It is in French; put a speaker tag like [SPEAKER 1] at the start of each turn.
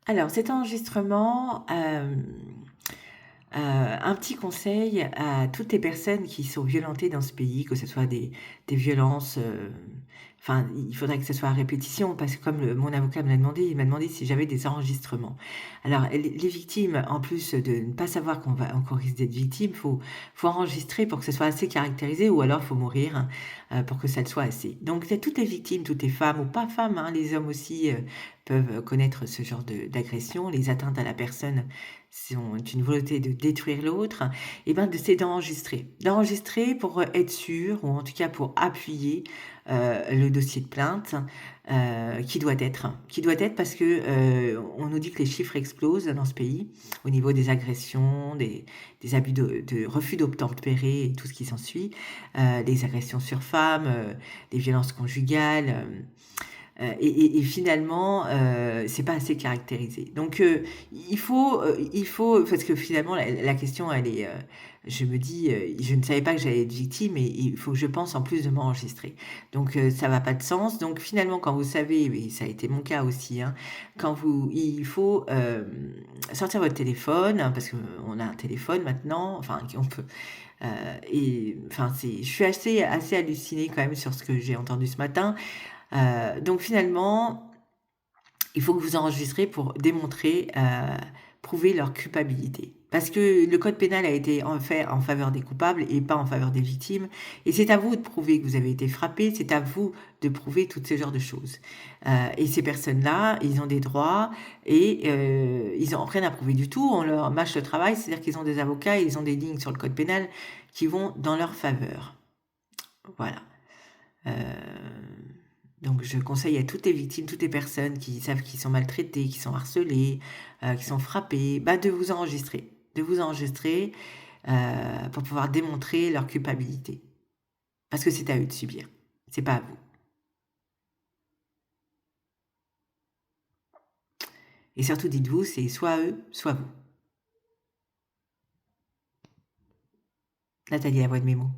[SPEAKER 1] Alors, cet enregistrement, un petit conseil à toutes les personnes qui sont violentées dans ce pays, que ce soit des violences, enfin, il faudrait que ce soit à répétition parce que comme mon avocat me l'a demandé, il m'a demandé si j'avais des enregistrements. Alors les victimes, en plus de ne pas savoir qu'on risque d'être victime, faut enregistrer pour que ce soit assez caractérisé ou alors faut mourir, pour que ça le soit assez. Donc il y a toutes les victimes, toutes les femmes ou pas femmes, hein, les hommes aussi, peuvent connaître ce genre d'agression. Les atteintes à la personne sont une volonté de détruire l'autre, et ben c'est d'enregistrer. D'enregistrer pour être sûr, ou en tout cas pour appuyer le dossier de plainte qui doit être parce que on nous dit que les chiffres explosent dans ce pays au niveau des agressions, des abus de refus d'obtempérer et tout ce qui s'ensuit, les agressions sur femmes, les violences conjugales. Et finalement, c'est pas assez caractérisé. Donc, il faut parce que finalement la question elle est, je me dis, je ne savais pas que j'allais être victime et il faut que je pense en plus de m'enregistrer. Donc, ça va pas de sens. Donc finalement, quand vous savez, et ça a été mon cas aussi, hein, il faut, sortir votre téléphone, hein, parce qu'on a un téléphone maintenant, enfin on peut, et enfin je suis assez hallucinée quand même sur ce que j'ai entendu ce matin. Donc finalement, il faut que vous enregistrez pour démontrer, prouver leur culpabilité. Parce que le code pénal a été fait en faveur des coupables et pas en faveur des victimes. Et c'est à vous de prouver que vous avez été frappé, c'est à vous de prouver toutes ces genres de choses. Et ces personnes-là, ils ont des droits et ils n'ont rien à prouver du tout. On leur mâche le travail, c'est-à-dire qu'ils ont des avocats et ils ont des lignes sur le code pénal qui vont dans leur faveur. Voilà. Euh, donc je conseille à toutes les victimes, toutes les personnes qui savent qu'ils sont maltraitées, qui sont harcelées, qui sont frappées, bah, de vous enregistrer pour pouvoir démontrer leur culpabilité. Parce que c'est à eux de subir, c'est pas à vous. Et surtout dites-vous, c'est soit eux, soit vous. Nathalie, la voix de mes mots.